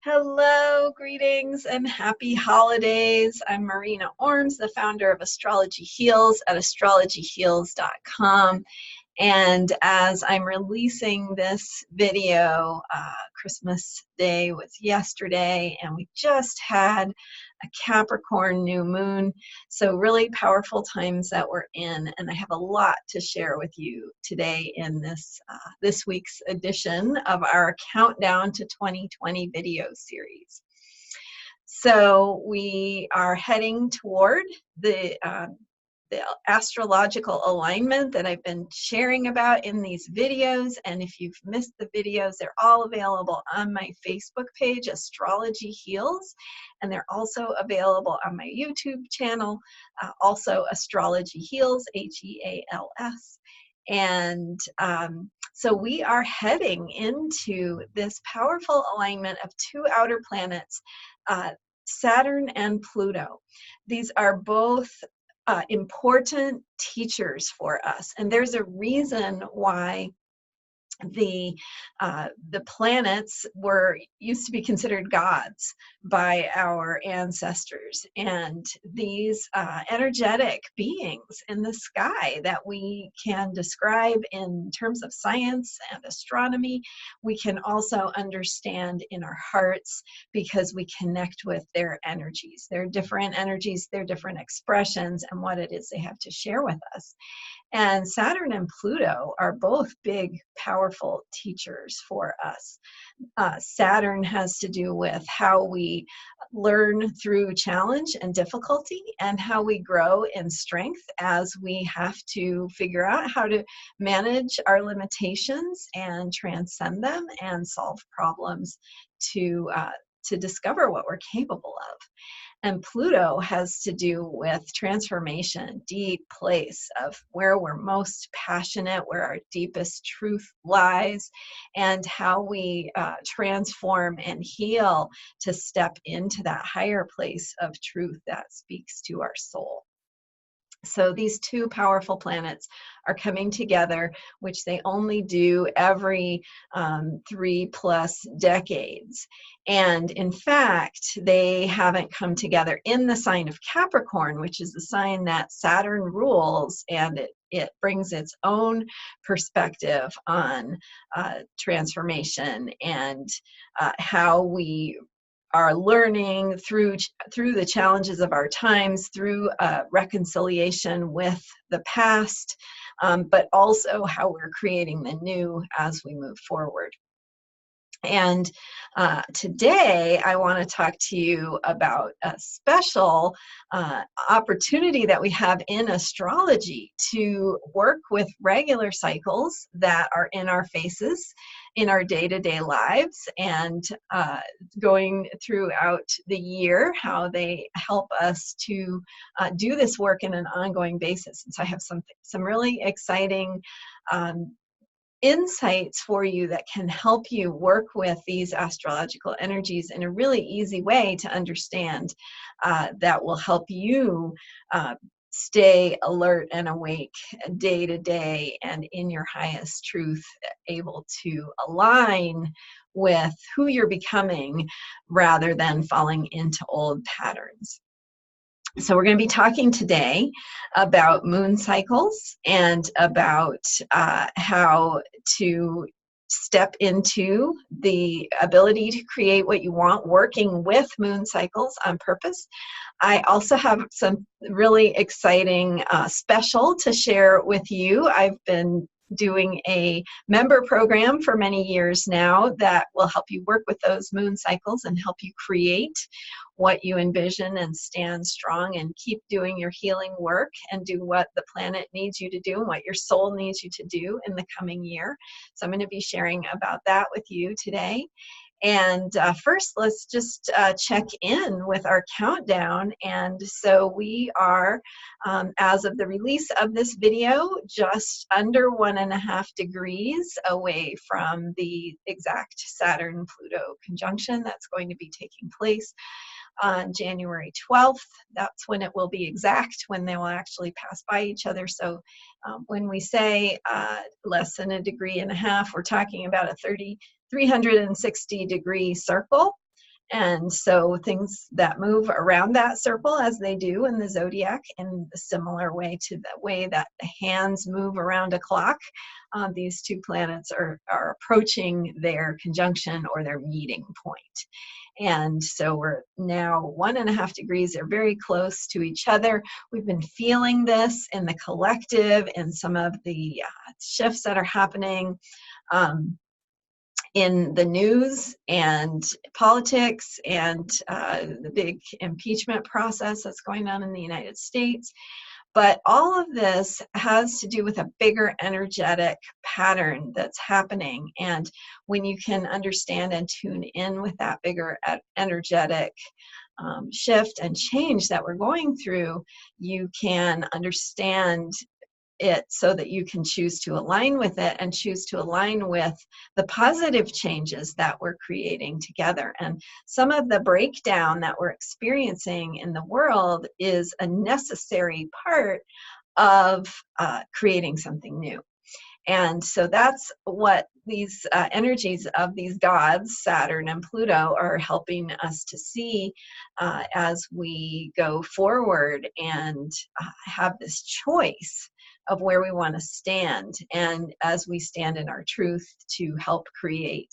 Hello, greetings, and happy holidays. I'm Marina Orms, the founder of Astrology Heals at astrologyheals.com. And as I'm releasing this video, Christmas Day was yesterday, and we just had a Capricorn new moon. So really powerful times that we're in, and I have a lot to share with you today in this week's edition of our Countdown to 2020 video series. So we are heading toward the astrological alignment that I've been sharing about in these videos. And if you've missed the videos, they're all available on my Facebook page, Astrology Heals. And they're also available on my YouTube channel, also Astrology Heals, H-E-A-L-S. And so we are heading into this powerful alignment of two outer planets, Saturn and Pluto. These are both important teachers for us, and there's a reason why the planets used to be considered gods by our ancestors, and these energetic beings in the sky that we can describe in terms of science and astronomy, we can also understand in our hearts because we connect with their energies, their different energies, their different expressions, and what it is they have to share with us. And Saturn and Pluto are both big, powerful teachers for us. Saturn has to do with how we learn through challenge and difficulty, and how we grow in strength as we have to figure out how to manage our limitations and transcend them and solve problems to discover what we're capable of. And Pluto has to do with transformation, deep place of where we're most passionate, where our deepest truth lies, and how we transform and heal to step into that higher place of truth that speaks to our soul. So these two powerful planets are coming together, which they only do every 3+ decades. And in fact, they haven't come together in the sign of Capricorn, which is the sign that Saturn rules, and it brings its own perspective on transformation and how we are learning through the challenges of our times, through reconciliation with the past, but also how we're creating the new as we move forward. And today I want to talk to you about a special opportunity that we have in astrology to work with regular cycles that are in our faces, in our day-to-day lives, and going throughout the year, how they help us to do this work in an ongoing basis. And so I have some really exciting insights for you that can help you work with these astrological energies in a really easy way to understand, that will help you stay alert and awake day to day and in your highest truth, able to align with who you're becoming rather than falling into old patterns. So we're going to be talking today about moon cycles and about how to step into the ability to create what you want working with moon cycles on purpose. I also have some really exciting special to share with you. I've been doing a member program for many years now that will help you work with those moon cycles and help you create what you envision and stand strong and keep doing your healing work and do what the planet needs you to do and what your soul needs you to do in the coming year. So I'm going to be sharing about that with you today. And first, let's just check in with our countdown. And so we are, as of the release of this video, just under 1.5 degrees away from the exact Saturn-Pluto conjunction that's going to be taking place on January 12th. That's when it will be exact, when they will actually pass by each other. So when we say less than 1.5 degrees, we're talking about a 360-degree circle. And so things that move around that circle, as they do in the zodiac, in a similar way to the way that the hands move around a clock, these two planets are approaching their conjunction or their meeting point. And so we're now 1.5 degrees. They're very close to each other. We've been feeling this in the collective, in some of the shifts that are happening in the news and politics, and the big impeachment process that's going on in the United States. But all of this has to do with a bigger energetic pattern that's happening. And when you can understand and tune in with that bigger energetic shift and change that we're going through, you can understand it so that you can choose to align with it and choose to align with the positive changes that we're creating together. And some of the breakdown that we're experiencing in the world is a necessary part of creating something new. And so that's what these energies of these gods, Saturn and Pluto, are helping us to see as we go forward and have this choice of where we want to stand, and as we stand in our truth to help create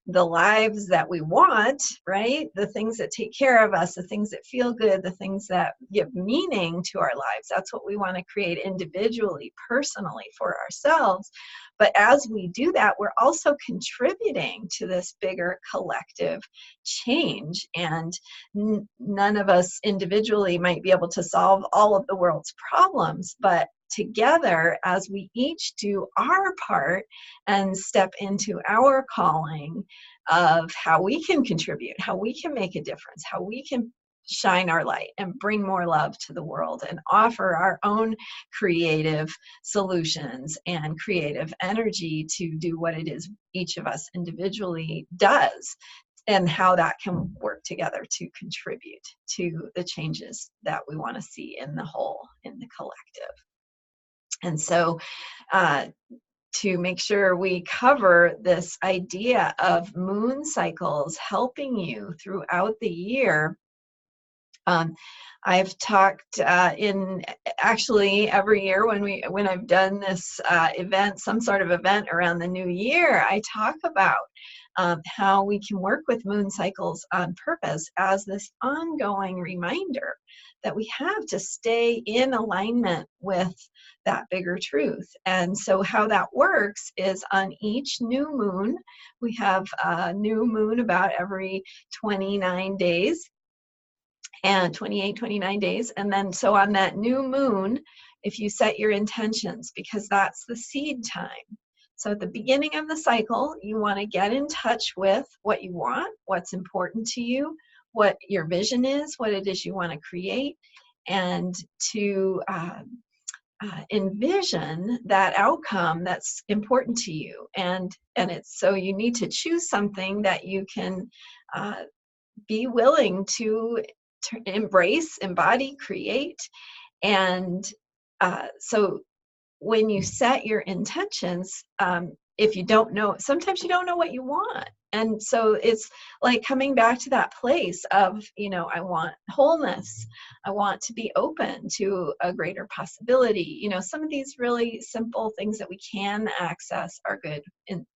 the lives that we want, right? The things that take care of us, the things that feel good, the things that give meaning to our lives. That's what we want to create individually, personally, for ourselves. But as we do that, we're also contributing to this bigger collective change. And none of us individually might be able to solve all of the world's problems, but together, as we each do our part and step into our calling of how we can contribute, how we can make a difference, how we can shine our light and bring more love to the world and offer our own creative solutions and creative energy to do what it is each of us individually does, and how that can work together to contribute to the changes that we want to see in the whole, in the collective. And so to make sure we cover this idea of moon cycles helping you throughout the year, I've talked in actually every year when I've done this event, some sort of event around the new year, I talk about how we can work with moon cycles on purpose as this ongoing reminder that we have to stay in alignment with that bigger truth. And so how that works is on each new moon, we have a new moon about every 29 days, and 28, 29 days. And then so on that new moon, if you set your intentions, because that's the seed time. So at the beginning of the cycle, you want to get in touch with what you want, what's important to you, what your vision is, what it is you want to create, and to envision that outcome that's important to you. And it's so you need to choose something that you can be willing to embrace, embody, create. And so when you set your intentions, if you don't know, sometimes you don't know what you want. And so it's like coming back to that place of, I want wholeness. I want to be open to a greater possibility. Some of these really simple things that we can access are good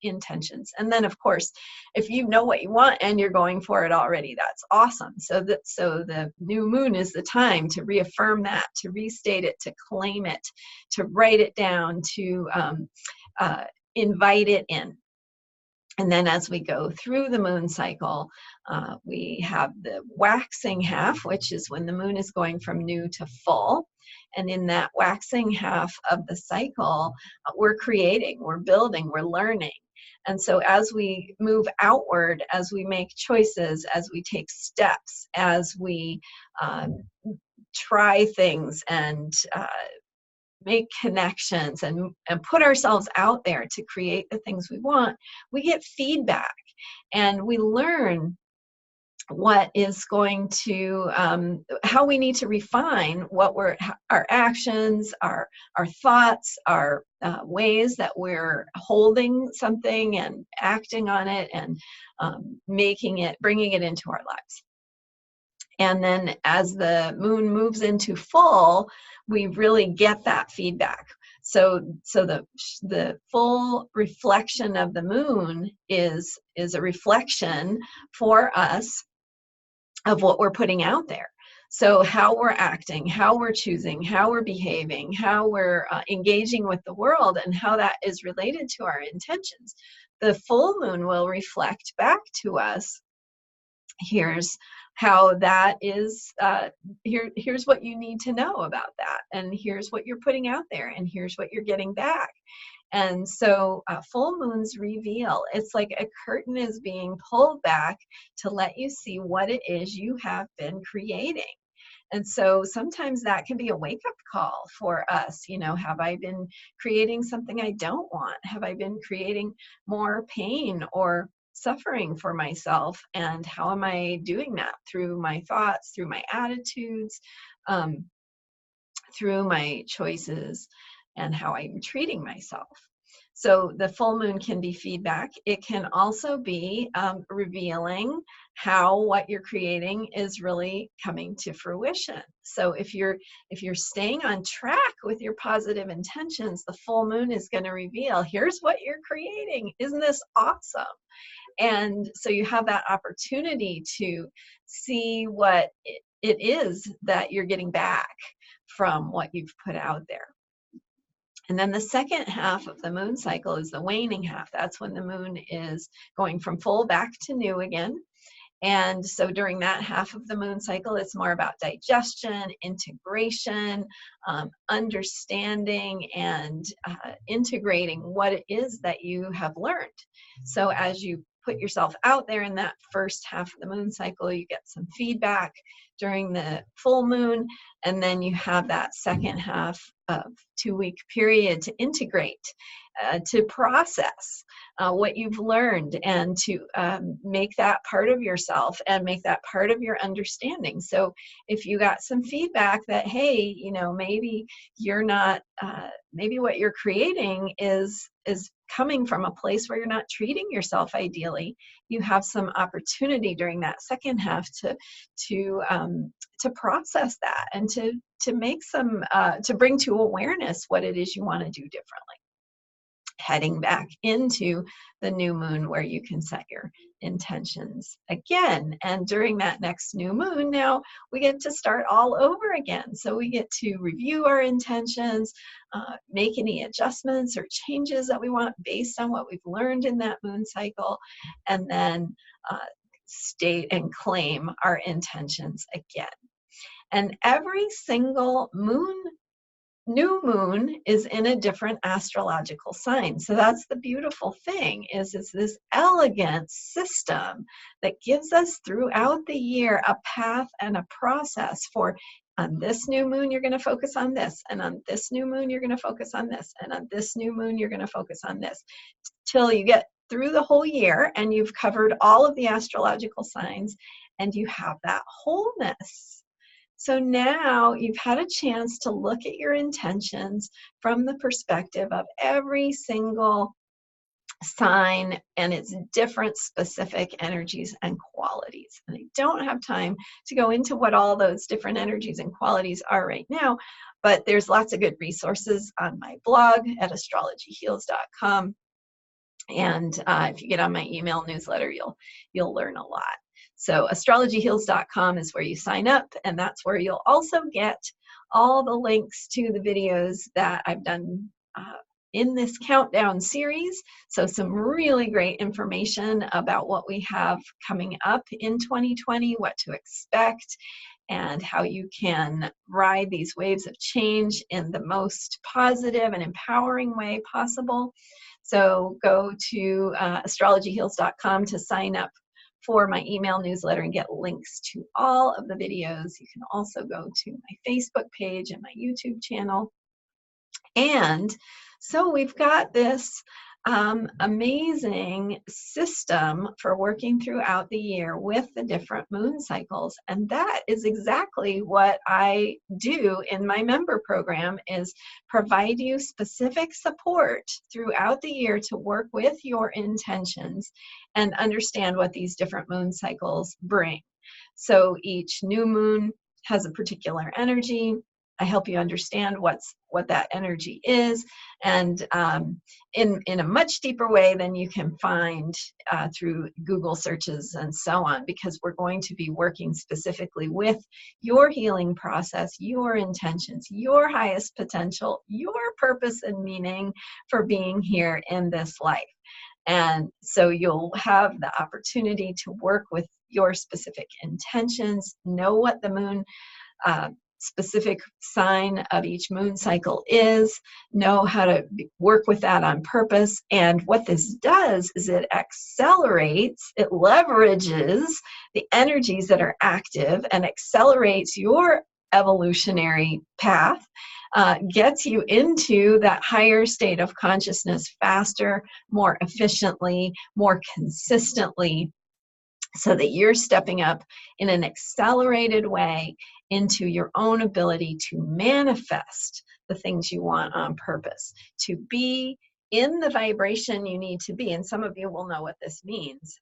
intentions. And then, of course, if you know what you want and you're going for it already, that's awesome. So the new moon is the time to reaffirm that, to restate it, to claim it, to write it down, to invite it in. And then as we go through the moon cycle, we have the waxing half, which is when the moon is going from new to full. And in that waxing half of the cycle, we're creating, we're building, we're learning. And so as we move outward, as we make choices, as we take steps, as we try things and make connections and put ourselves out there to create the things we want, we get feedback and we learn what is going to, how we need to refine what our actions, our thoughts, our ways that we're holding something and acting on it and bringing it into our lives. And then as the moon moves into full, we really get that feedback. So the full reflection of the moon is a reflection for us of what we're putting out there. So how we're acting, how we're choosing, how we're behaving, how we're engaging with the world, and how that is related to our intentions. The full moon will reflect back to us, here's how that is, here's what you need to know about that, and here's what you're putting out there, and here's what you're getting back. And so full moons reveal. It's like a curtain is being pulled back to let you see what it is you have been creating. And so sometimes that can be a wake-up call for us. You know, have I been creating something I don't want? Have I been creating more pain or suffering for myself? And how am I doing that? Through my thoughts, through my attitudes, through my choices, and how I'm treating myself. So the full moon can be feedback. It can also be revealing how what you're creating is really coming to fruition. So if you're staying on track with your positive intentions, the full moon is going to reveal, here's what you're creating. Isn't this awesome? And so you have that opportunity to see what it is that you're getting back from what you've put out there. And then the second half of the moon cycle is the waning half. That's when the moon is going from full back to new again. And so during that half of the moon cycle, it's more about digestion, integration, understanding, and integrating what it is that you have learned. So as you put yourself out there in that first half of the moon cycle, you get some feedback during the full moon, and then you have that second half of 2-week period to integrate, to process what you've learned, and to make that part of yourself and make that part of your understanding. So if you got some feedback that, hey, you know, maybe you're not, maybe what you're creating is coming from a place where you're not treating yourself ideally, you have some opportunity during that second half to process that, and to make some, to bring to awareness what it is you want to do differently, heading back into the new moon where you can set your intentions again. And during that next new moon, now we get to start all over again. So we get to review our intentions, make any adjustments or changes that we want based on what we've learned in that moon cycle, and then state and claim our intentions again. And every single new moon is in a different astrological sign. So that's the beautiful thing, is this elegant system that gives us throughout the year a path and a process for, on this new moon, you're going to focus on this, and on this new moon, you're going to focus on this, and on this new moon, you're going to focus on this, till you get through the whole year and you've covered all of the astrological signs and you have that wholeness. So now you've had a chance to look at your intentions from the perspective of every single sign and its different specific energies and qualities. And I don't have time to go into what all those different energies and qualities are right now, but there's lots of good resources on my blog at astrologyheals.com. And if you get on my email newsletter, you'll learn a lot. So astrologyheals.com is where you sign up, and that's where you'll also get all the links to the videos that I've done in this countdown series. So some really great information about what we have coming up in 2020, what to expect, and how you can ride these waves of change in the most positive and empowering way possible. So go to astrologyheals.com to sign up for my email newsletter and get links to all of the videos. You can also go to my Facebook page and my YouTube channel. And so we've got this amazing system for working throughout the year with the different moon cycles. And that is exactly what I do in my member program, is provide you specific support throughout the year to work with your intentions and understand what these different moon cycles bring. So each new moon has a particular energy. I help you understand what that energy is, and in a much deeper way than you can find through Google searches and so on, because we're going to be working specifically with your healing process, your intentions, your highest potential, your purpose and meaning for being here in this life. And so you'll have the opportunity to work with your specific intentions, know what the moon specific sign of each moon cycle is, know how to work with that on purpose. And what this does is it accelerates, it leverages the energies that are active and accelerates your evolutionary path, gets you into that higher state of consciousness faster, more efficiently, more consistently, so that you're stepping up in an accelerated way into your own ability to manifest the things you want on purpose, to be in the vibration you need to be. And some of you will know what this means.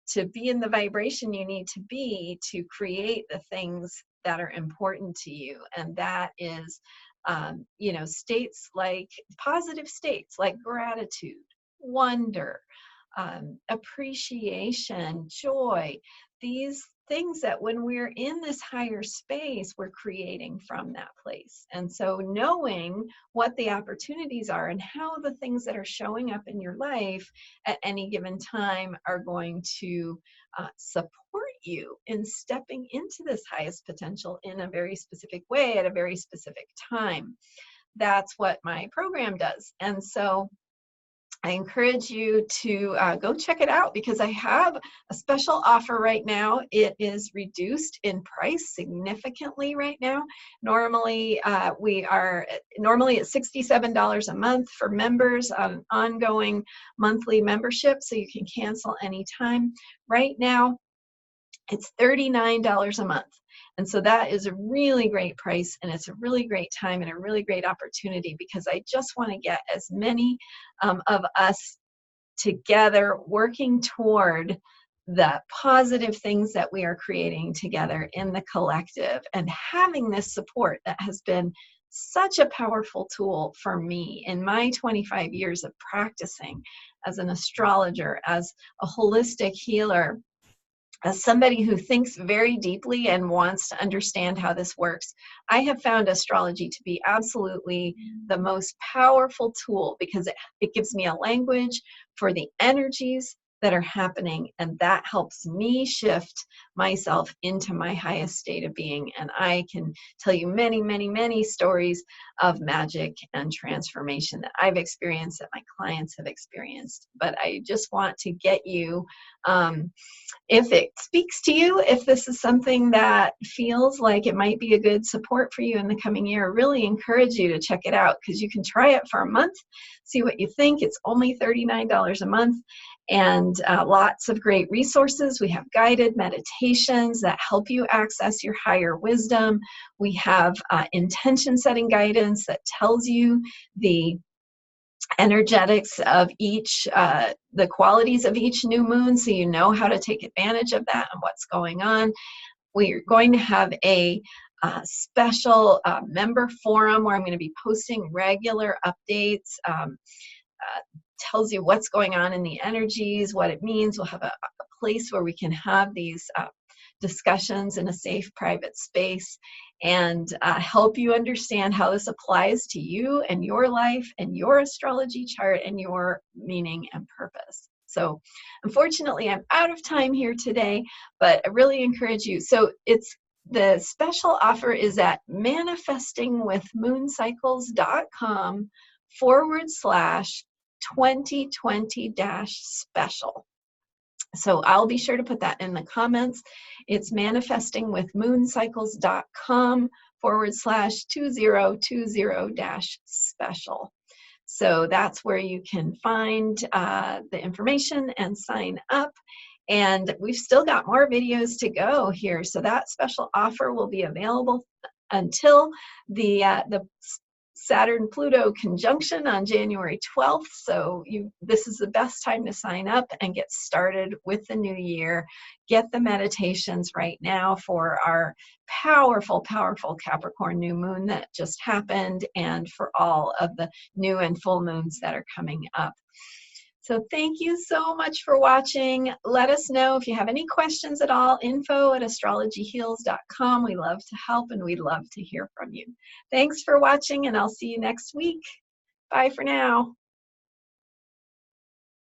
To be in the vibration you need to be to create the things that are important to you. And that is, states like positive states like gratitude, wonder, appreciation, joy, these things that when we're in this higher space, we're creating from that place. And so knowing what the opportunities are and how the things that are showing up in your life at any given time are going to support you in stepping into this highest potential in a very specific way at a very specific time. That's what my program does. And so I encourage you to go check it out, because I have a special offer right now. It is reduced in price significantly right now. Normally, we are at $67 a month for members on an ongoing monthly membership, so you can cancel anytime. Right now, it's $39 a month. And so that is a really great price, and it's a really great time and a really great opportunity, because I just want to get as many of us together working toward the positive things that we are creating together in the collective, and having this support that has been such a powerful tool for me in my 25 years of practicing as an astrologer, as a holistic healer, as somebody who thinks very deeply and wants to understand how this works. I have found astrology to be absolutely the most powerful tool, because it gives me a language for the energies that are happening, and that helps me shift myself into my highest state of being. And I can tell you many, many, many stories of magic and transformation that I've experienced, that my clients have experienced. But I just want to get you, if it speaks to you, if this is something that feels like it might be a good support for you in the coming year, I really encourage you to check it out, because you can try it for a month, see what you think. It's only $39 a month, and lots of great resources. We have guided meditations that help you access your higher wisdom. We have intention setting guidance that tells you the energetics of each, the qualities of each new moon, so you know how to take advantage of that and what's going on. We're going to have a special member forum where I'm going to be posting regular updates, tells you what's going on in the energies, what it means. We'll have a place where we can have these discussions in a safe, private space, and help you understand how this applies to you and your life and your astrology chart and your meaning and purpose. So unfortunately, I'm out of time here today, but I really encourage you. So the special offer is at manifestingwithmooncycles.com/2020-special. So I'll be sure to put that in the comments. It's manifestingwithmooncycles.com/2020-special. So that's where you can find the information and sign up. And we've still got more videos to go here. So that special offer will be available until the Saturn-Pluto conjunction on January 12th. So this is the best time to sign up and get started with the new year. Get the meditations right now for our powerful, powerful Capricorn new moon that just happened, and for all of the new and full moons that are coming up. So thank you so much for watching. Let us know if you have any questions at all. info@astrologyheals.com. We love to help and we'd love to hear from you. Thanks for watching, and I'll see you next week. Bye for now.